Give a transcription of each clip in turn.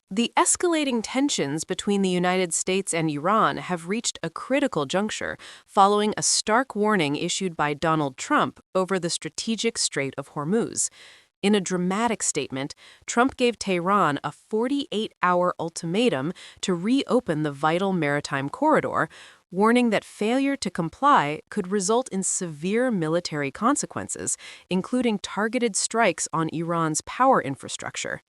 The escalating tensions between the United States and Iran have reached a critical juncture following a stark warning issued by Donald Trump over the strategic Strait of Hormuz. In a dramatic statement, Trump gave Tehran a 48-hour ultimatum to reopen the vital maritime corridor, warning that failure to comply could result in severe military consequences, including targeted strikes on Iran's power infrastructure.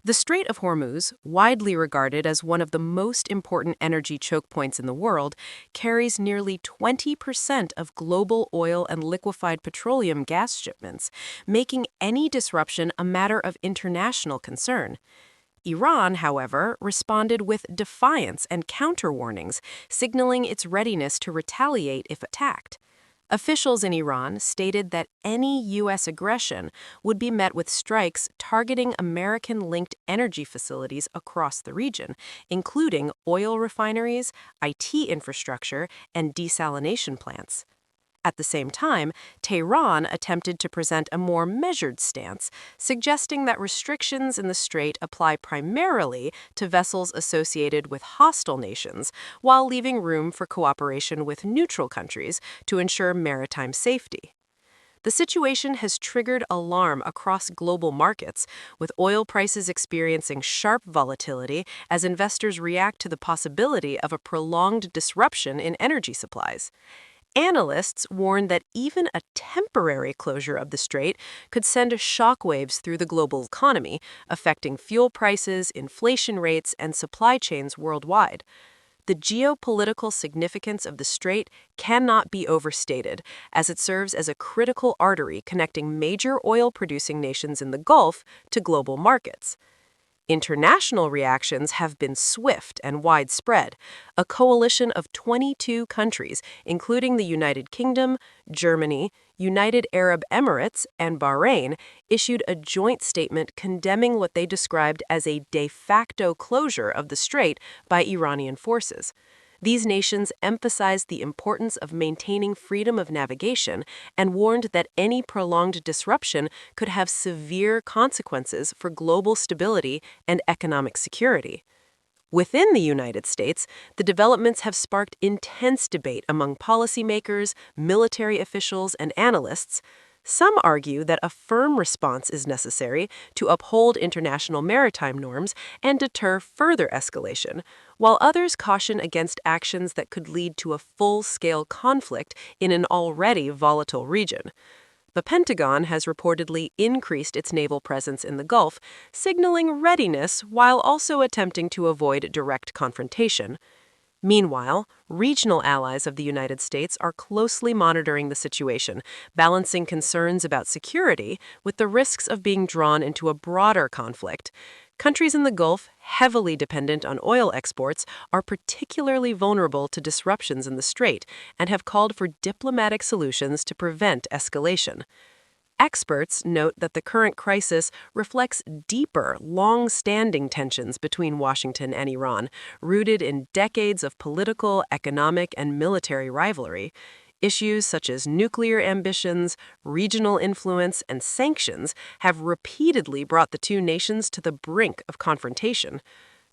The Strait of Hormuz, widely regarded as one of the most important energy choke points in the world, carries nearly 20% of global oil and liquefied petroleum gas shipments, making any disruption a matter of international concern. Iran, however, responded with defiance and counter-warnings, signaling its readiness to retaliate if attacked. Officials in Iran stated that any U.S. aggression would be met with strikes targeting American-linked energy facilities across the region, including oil refineries, IT infrastructure, and desalination plants. At the same time, Tehran attempted to present a more measured stance, suggesting that restrictions in the strait apply primarily to vessels associated with hostile nations, while leaving room for cooperation with neutral countries to ensure maritime safety. The situation has triggered alarm across global markets, with oil prices experiencing sharp volatility as investors react to the possibility of a prolonged disruption in energy supplies. Analysts warn that even a temporary closure of the strait could send shockwaves through the global economy, affecting fuel prices, inflation rates, and supply chains worldwide. The geopolitical significance of the strait cannot be overstated, as it serves as a critical artery connecting major oil-producing nations in the Gulf to global markets. International reactions have been swift and widespread. A coalition of 22 countries, including the United Kingdom, Germany, United Arab Emirates, and Bahrain, issued a joint statement condemning what they described as a de facto closure of the strait by Iranian forces. These nations emphasized the importance of maintaining freedom of navigation and warned that any prolonged disruption could have severe consequences for global stability and economic security. Within the United States, the developments have sparked intense debate among policymakers, military officials, and analysts. Some argue that a firm response is necessary to uphold international maritime norms and deter further escalation, while others caution against actions that could lead to a full-scale conflict in an already volatile region. The Pentagon has reportedly increased its naval presence in the Gulf, signaling readiness while also attempting to avoid direct confrontation. Meanwhile, regional allies of the United States are closely monitoring the situation, balancing concerns about security with the risks of being drawn into a broader conflict. Countries in the Gulf, heavily dependent on oil exports, are particularly vulnerable to disruptions in the strait and have called for diplomatic solutions to prevent escalation. Experts note that the current crisis reflects deeper, long-standing tensions between Washington and Iran, rooted in decades of political, economic, and military rivalry. Issues such as nuclear ambitions, regional influence, and sanctions have repeatedly brought the two nations to the brink of confrontation.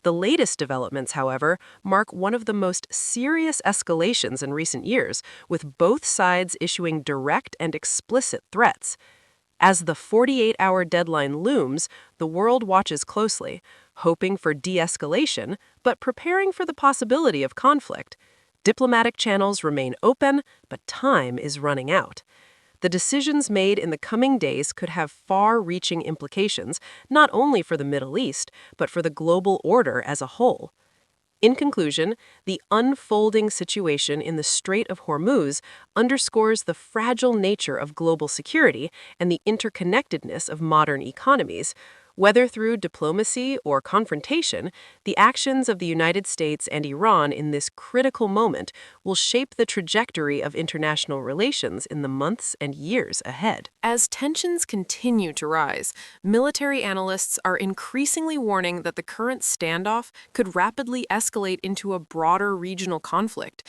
The latest developments, however, mark one of the most serious escalations in recent years, with both sides issuing direct and explicit threats. As the 48-hour deadline looms, the world watches closely, hoping for de-escalation, but preparing for the possibility of conflict. Diplomatic channels remain open, but time is running out. The decisions made in the coming days could have far-reaching implications, not only for the Middle East, but for the global order as a whole. In conclusion, the unfolding situation in the Strait of Hormuz underscores the fragile nature of global security and the interconnectedness of modern economies. Whether through diplomacy or confrontation, the actions of the United States and Iran in this critical moment will shape the trajectory of international relations in the months and years ahead. As tensions continue to rise, military analysts are increasingly warning that the current standoff could rapidly escalate into a broader regional conflict.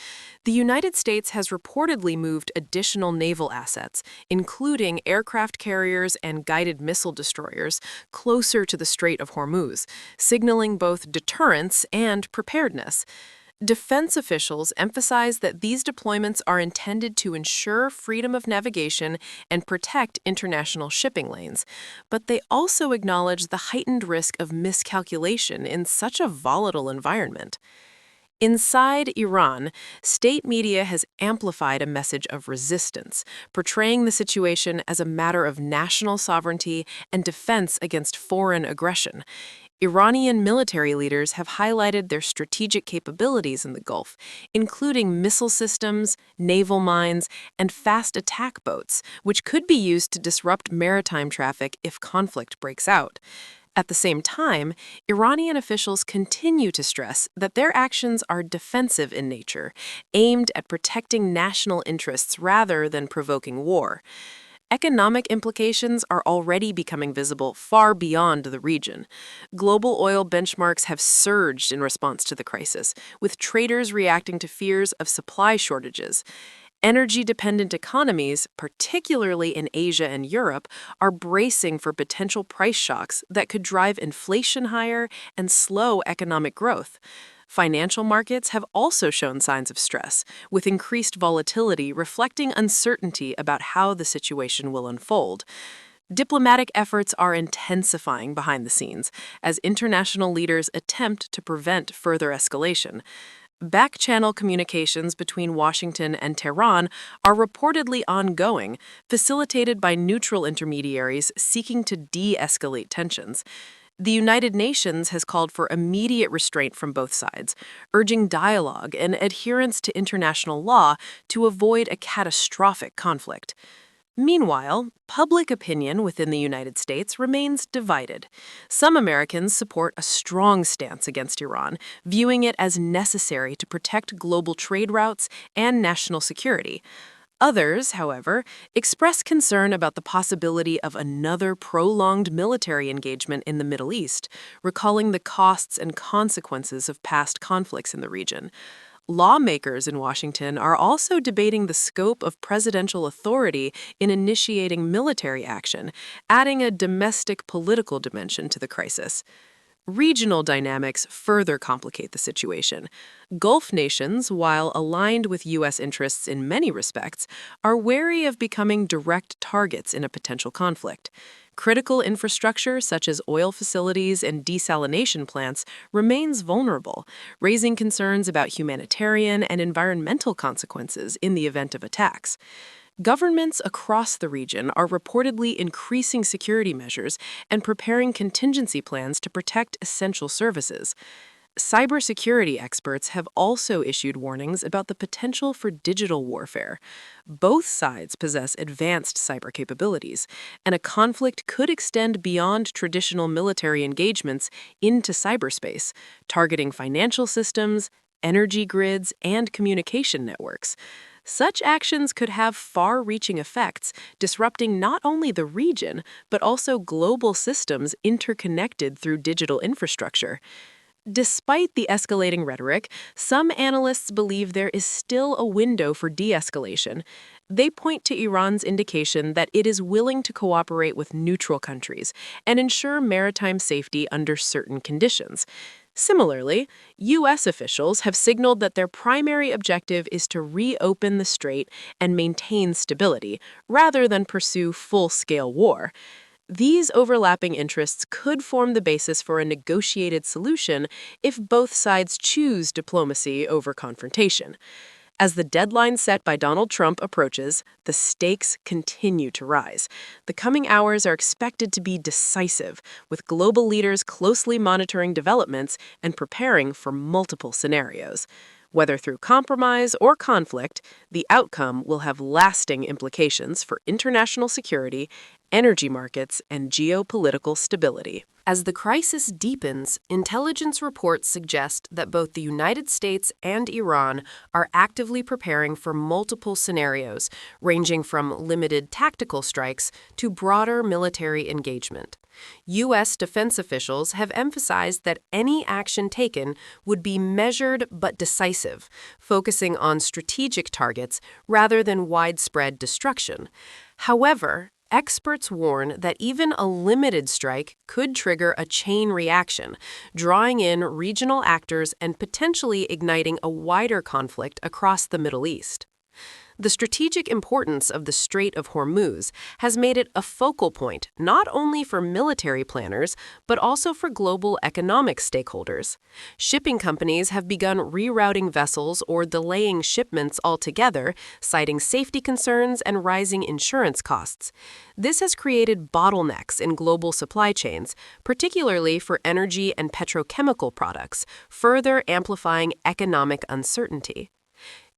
The United States has reportedly moved additional naval assets, including aircraft carriers and guided missile destroyers, closer closer to the Strait of Hormuz, signaling both deterrence and preparedness. Defense officials emphasize that these deployments are intended to ensure freedom of navigation and protect international shipping lanes, but they also acknowledge the heightened risk of miscalculation in such a volatile environment. Inside Iran, state media has amplified a message of resistance, portraying the situation as a matter of national sovereignty and defense against foreign aggression. Iranian military leaders have highlighted their strategic capabilities in the Gulf, including missile systems, naval mines, and fast attack boats, which could be used to disrupt maritime traffic if conflict breaks out. At the same time, Iranian officials continue to stress that their actions are defensive in nature, aimed at protecting national interests rather than provoking war. Economic implications are already becoming visible far beyond the region. Global oil benchmarks have surged in response to the crisis, with traders reacting to fears of supply shortages. Energy-dependent economies, particularly in Asia and Europe, are bracing for potential price shocks that could drive inflation higher and slow economic growth. Financial markets have also shown signs of stress, with increased volatility reflecting uncertainty about how the situation will unfold. Diplomatic efforts are intensifying behind the scenes as international leaders attempt to prevent further escalation. Back-channel communications between Washington and Tehran are reportedly ongoing, facilitated by neutral intermediaries seeking to de-escalate tensions. The United Nations has called for immediate restraint from both sides, urging dialogue and adherence to international law to avoid a catastrophic conflict. Meanwhile, public opinion within the United States remains divided. Some Americans support a strong stance against Iran, viewing it as necessary to protect global trade routes and national security. Others, however, express concern about the possibility of another prolonged military engagement in the Middle East, recalling the costs and consequences of past conflicts in the region. Lawmakers in Washington are also debating the scope of presidential authority in initiating military action, adding a domestic political dimension to the crisis. Regional dynamics further complicate the situation. Gulf nations, while aligned with U.S. interests in many respects, are wary of becoming direct targets in a potential conflict. Critical infrastructure, such as oil facilities and desalination plants, remains vulnerable, raising concerns about humanitarian and environmental consequences in the event of attacks. Governments across the region are reportedly increasing security measures and preparing contingency plans to protect essential services. Cybersecurity experts have also issued warnings about the potential for digital warfare. Both sides possess advanced cyber capabilities, and a conflict could extend beyond traditional military engagements into cyberspace, targeting financial systems, energy grids, and communication networks. Such actions could have far-reaching effects, disrupting not only the region, but also global systems interconnected through digital infrastructure. Despite the escalating rhetoric, some analysts believe there is still a window for de-escalation. They point to Iran's indication that it is willing to cooperate with neutral countries and ensure maritime safety under certain conditions. Similarly, U.S. officials have signaled that their primary objective is to reopen the strait and maintain stability, rather than pursue full-scale war. These overlapping interests could form the basis for a negotiated solution if both sides choose diplomacy over confrontation. As the deadline set by Donald Trump approaches, the stakes continue to rise. The coming hours are expected to be decisive, with global leaders closely monitoring developments and preparing for multiple scenarios. Whether through compromise or conflict, the outcome will have lasting implications for international security, energy markets, and geopolitical stability. As the crisis deepens, intelligence reports suggest that both the United States and Iran are actively preparing for multiple scenarios, ranging from limited tactical strikes to broader military engagement. U.S. defense officials have emphasized that any action taken would be measured but decisive, focusing on strategic targets rather than widespread destruction. However, Experts warn that even a limited strike could trigger a chain reaction, drawing in regional actors and potentially igniting a wider conflict across the Middle East. The strategic importance of the Strait of Hormuz has made it a focal point not only for military planners, but also for global economic stakeholders. Shipping companies have begun rerouting vessels or delaying shipments altogether, citing safety concerns and rising insurance costs. This has created bottlenecks in global supply chains, particularly for energy and petrochemical products, further amplifying economic uncertainty.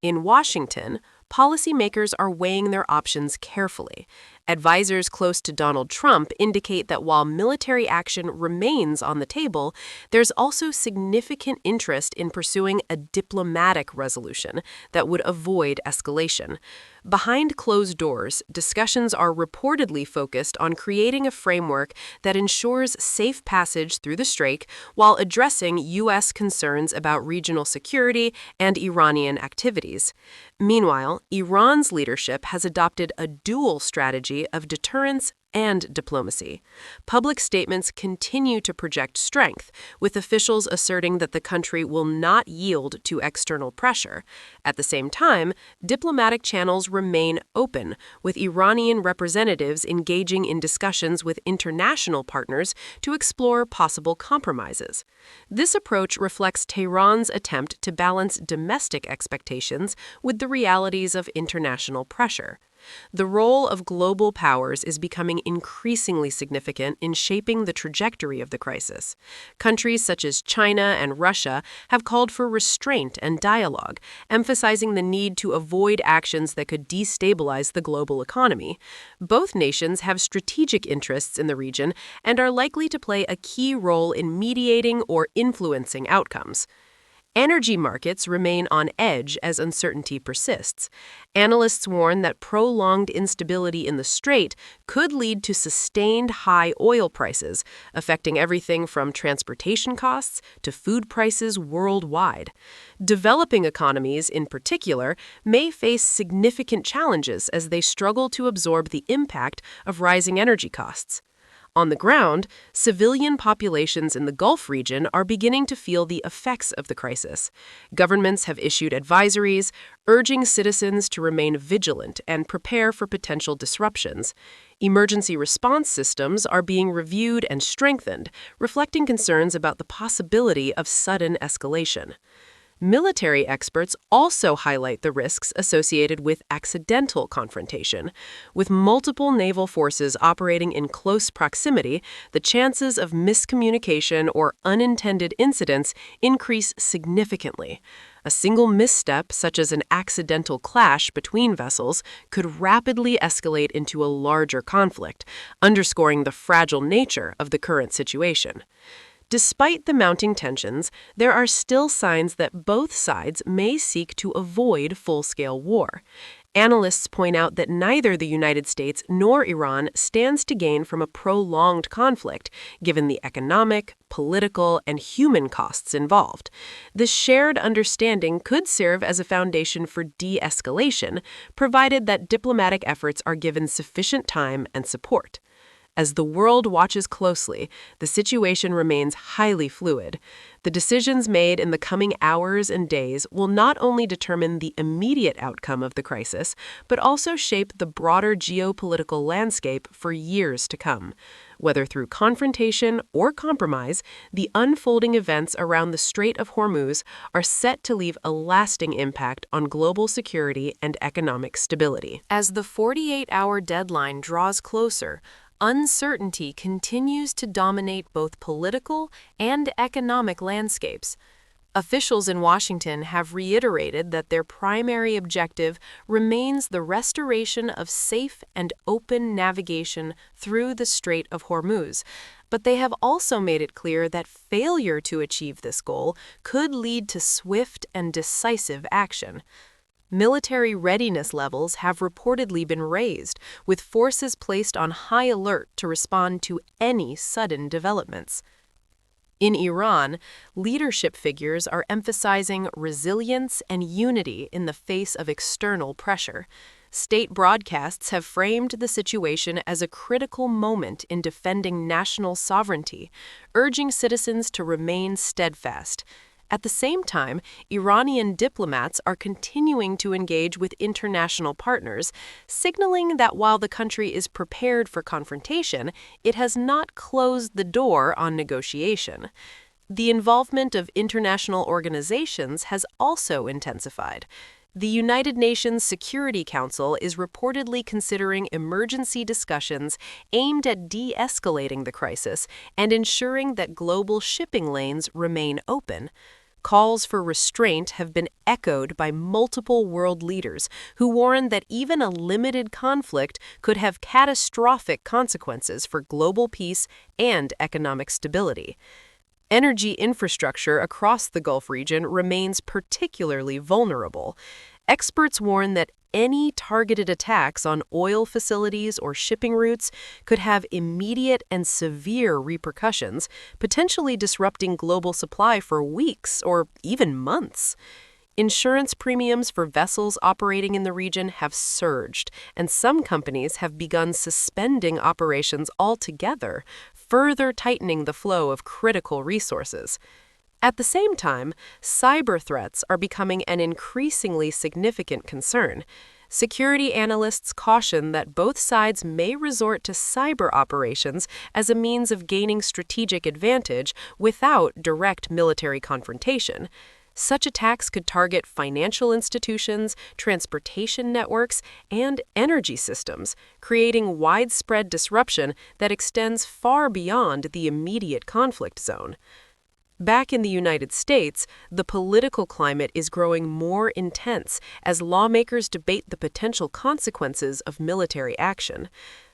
In Washington, policymakers are weighing their options carefully. Advisors close to Donald Trump indicate that while military action remains on the table, there's also significant interest in pursuing a diplomatic resolution that would avoid escalation. Behind closed doors, discussions are reportedly focused on creating a framework that ensures safe passage through the strait while addressing U.S. concerns about regional security and Iranian activities. Meanwhile, Iran's leadership has adopted a dual strategy of deterrence and diplomacy. Public statements continue to project strength, with officials asserting that the country will not yield to external pressure. At the same time, diplomatic channels remain open, with Iranian representatives engaging in discussions with international partners to explore possible compromises. This approach reflects Tehran's attempt to balance domestic expectations with the realities of international pressure. The role of global powers is becoming increasingly significant in shaping the trajectory of the crisis. Countries such as China and Russia have called for restraint and dialogue, emphasizing the need to avoid actions that could destabilize the global economy. Both nations have strategic interests in the region and are likely to play a key role in mediating or influencing outcomes. Energy markets remain on edge as uncertainty persists. Analysts warn that prolonged instability in the strait could lead to sustained high oil prices, affecting everything from transportation costs to food prices worldwide. Developing economies, in particular, may face significant challenges as they struggle to absorb the impact of rising energy costs. On the ground, civilian populations in the Gulf region are beginning to feel the effects of the crisis. Governments have issued advisories, urging citizens to remain vigilant and prepare for potential disruptions. Emergency response systems are being reviewed and strengthened, reflecting concerns about the possibility of sudden escalation. Military experts also highlight the risks associated with accidental confrontation. With multiple naval forces operating in close proximity, the chances of miscommunication or unintended incidents increase significantly. A single misstep, such as an accidental clash between vessels, could rapidly escalate into a larger conflict, underscoring the fragile nature of the current situation. Despite the mounting tensions, there are still signs that both sides may seek to avoid full-scale war. Analysts point out that neither the United States nor Iran stands to gain from a prolonged conflict, given the economic, political, and human costs involved. This shared understanding could serve as a foundation for de-escalation, provided that diplomatic efforts are given sufficient time and support. As the world watches closely, the situation remains highly fluid. The decisions made in the coming hours and days will not only determine the immediate outcome of the crisis, but also shape the broader geopolitical landscape for years to come. Whether through confrontation or compromise, the unfolding events around the Strait of Hormuz are set to leave a lasting impact on global security and economic stability. As the 48-hour deadline draws closer, uncertainty continues to dominate both political and economic landscapes. Officials in Washington have reiterated that their primary objective remains the restoration of safe and open navigation through the Strait of Hormuz, but they have also made it clear that failure to achieve this goal could lead to swift and decisive action. Military readiness levels have reportedly been raised, with forces placed on high alert to respond to any sudden developments. In Iran, leadership figures are emphasizing resilience and unity in the face of external pressure. State broadcasts have framed the situation as a critical moment in defending national sovereignty, urging citizens to remain steadfast. At the same time, Iranian diplomats are continuing to engage with international partners, signaling that while the country is prepared for confrontation, it has not closed the door on negotiation. The involvement of international organizations has also intensified. The United Nations Security Council is reportedly considering emergency discussions aimed at de-escalating the crisis and ensuring that global shipping lanes remain open. Calls for restraint have been echoed by multiple world leaders who warn that even a limited conflict could have catastrophic consequences for global peace and economic stability. Energy infrastructure across the Gulf region remains particularly vulnerable. Experts warn that any targeted attacks on oil facilities or shipping routes could have immediate and severe repercussions, potentially disrupting global supply for weeks or even months. Insurance premiums for vessels operating in the region have surged, and some companies have begun suspending operations altogether, further tightening the flow of critical resources. At the same time, cyber threats are becoming an increasingly significant concern. Security analysts caution that both sides may resort to cyber operations as a means of gaining strategic advantage without direct military confrontation. Such attacks could target financial institutions, transportation networks, and energy systems, creating widespread disruption that extends far beyond the immediate conflict zone. Back in the United States, the political climate is growing more intense as lawmakers debate the potential consequences of military action.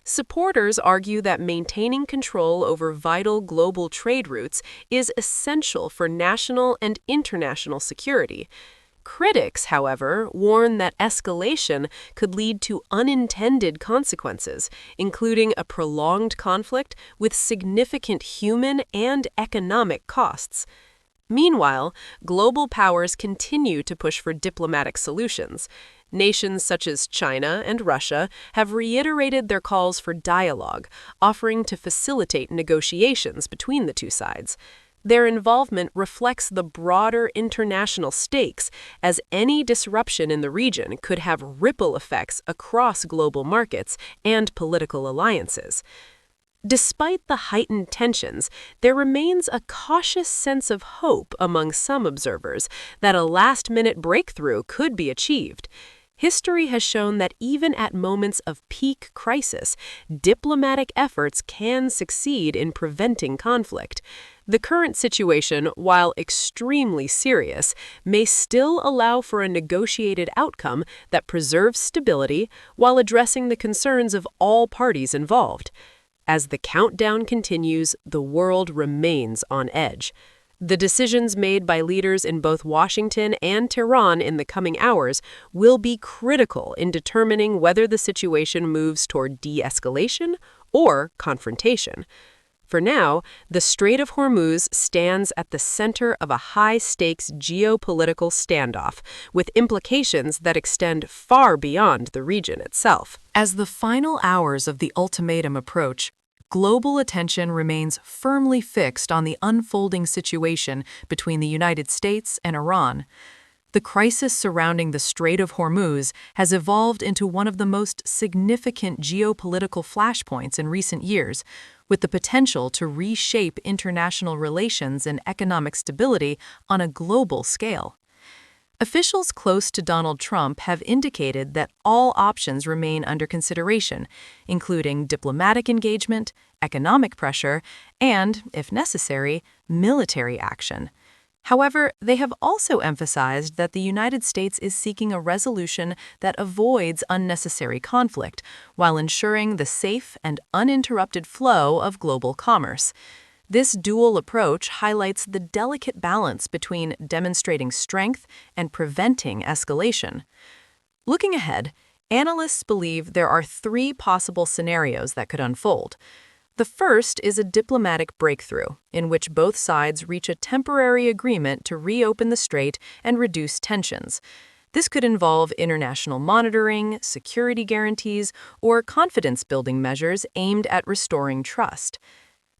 Supporters argue that maintaining control over vital global trade routes is essential for national and international security. Critics, however, warn that escalation could lead to unintended consequences, including a prolonged conflict with significant human and economic costs. Meanwhile, global powers continue to push for diplomatic solutions. Nations such as China and Russia have reiterated their calls for dialogue, offering to facilitate negotiations between the two sides. Their involvement reflects the broader international stakes, as any disruption in the region could have ripple effects across global markets and political alliances. Despite the heightened tensions, there remains a cautious sense of hope among some observers that a last-minute breakthrough could be achieved. History has shown that even at moments of peak crisis, diplomatic efforts can succeed in preventing conflict. The current situation, while extremely serious, may still allow for a negotiated outcome that preserves stability while addressing the concerns of all parties involved. As the countdown continues, the world remains on edge. The decisions made by leaders in both Washington and Tehran in the coming hours will be critical in determining whether the situation moves toward de-escalation or confrontation. For now, the Strait of Hormuz stands at the center of a high-stakes geopolitical standoff, with implications that extend far beyond the region itself. As the final hours of the ultimatum approach, global attention remains firmly fixed on the unfolding situation between the United States and Iran. The crisis surrounding the Strait of Hormuz has evolved into one of the most significant geopolitical flashpoints in recent years, with the potential to reshape international relations and economic stability on a global scale. Officials close to Donald Trump have indicated that all options remain under consideration, including diplomatic engagement, economic pressure, and, if necessary, military action. However, they have also emphasized that the United States is seeking a resolution that avoids unnecessary conflict while ensuring the safe and uninterrupted flow of global commerce. This dual approach highlights the delicate balance between demonstrating strength and preventing escalation. Looking ahead, analysts believe there are three possible scenarios that could unfold. The first is a diplomatic breakthrough, in which both sides reach a temporary agreement to reopen the strait and reduce tensions. This could involve international monitoring, security guarantees, or confidence-building measures aimed at restoring trust.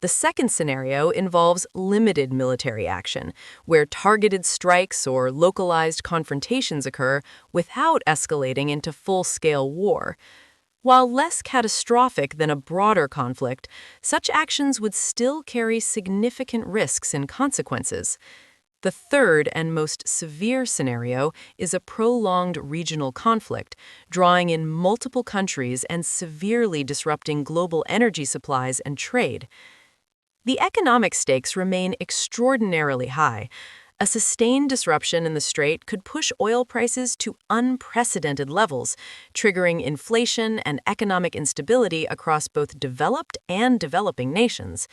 The second scenario involves limited military action, where targeted strikes or localized confrontations occur without escalating into full-scale war. While less catastrophic than a broader conflict, such actions would still carry significant risks and consequences. The third and most severe scenario is a prolonged regional conflict, drawing in multiple countries and severely disrupting global energy supplies and trade. The economic stakes remain extraordinarily high. A sustained disruption in the strait could push oil prices to unprecedented levels, triggering inflation and economic instability across both developed and developing nations.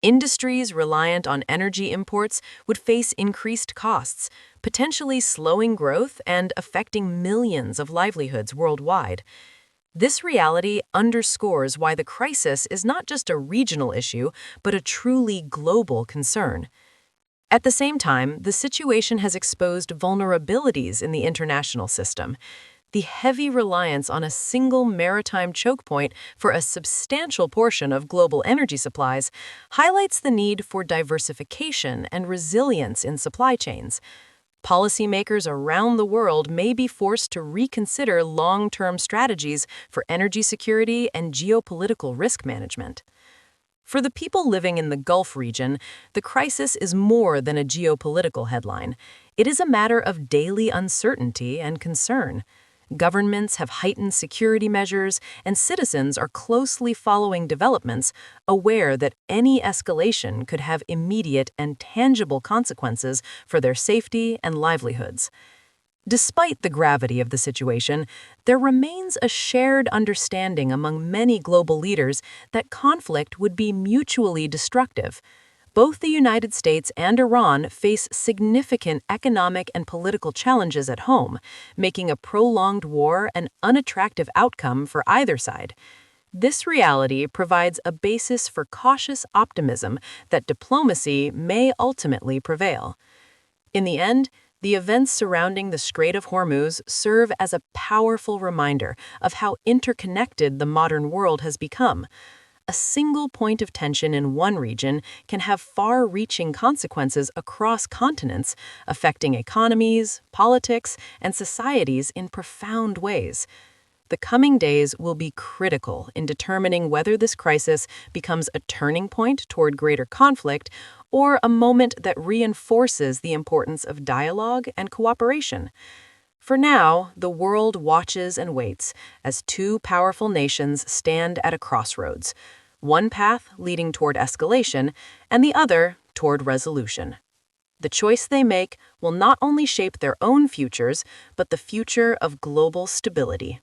Industries reliant on energy imports would face increased costs, potentially slowing growth and affecting millions of livelihoods worldwide. This reality underscores why the crisis is not just a regional issue, but a truly global concern. At the same time, the situation has exposed vulnerabilities in the international system. The heavy reliance on a single maritime choke point for a substantial portion of global energy supplies highlights the need for diversification and resilience in supply chains. Policymakers around the world may be forced to reconsider long-term strategies for energy security and geopolitical risk management. For the people living in the Gulf region, the crisis is more than a geopolitical headline. It is a matter of daily uncertainty and concern. Governments have heightened security measures, and citizens are closely following developments, aware that any escalation could have immediate and tangible consequences for their safety and livelihoods. Despite the gravity of the situation, there remains a shared understanding among many global leaders that conflict would be mutually destructive. Both the United States and Iran face significant economic and political challenges at home, making a prolonged war an unattractive outcome for either side. This reality provides a basis for cautious optimism that diplomacy may ultimately prevail. In the end, the events surrounding the Strait of Hormuz serve as a powerful reminder of how interconnected the modern world has become. A single point of tension in one region can have far-reaching consequences across continents, affecting economies, politics, and societies in profound ways. The coming days will be critical in determining whether this crisis becomes a turning point toward greater conflict or a moment that reinforces the importance of dialogue and cooperation. For now, the world watches and waits as two powerful nations stand at a crossroads, one path leading toward escalation and the other toward resolution. The choice they make will not only shape their own futures, but the future of global stability.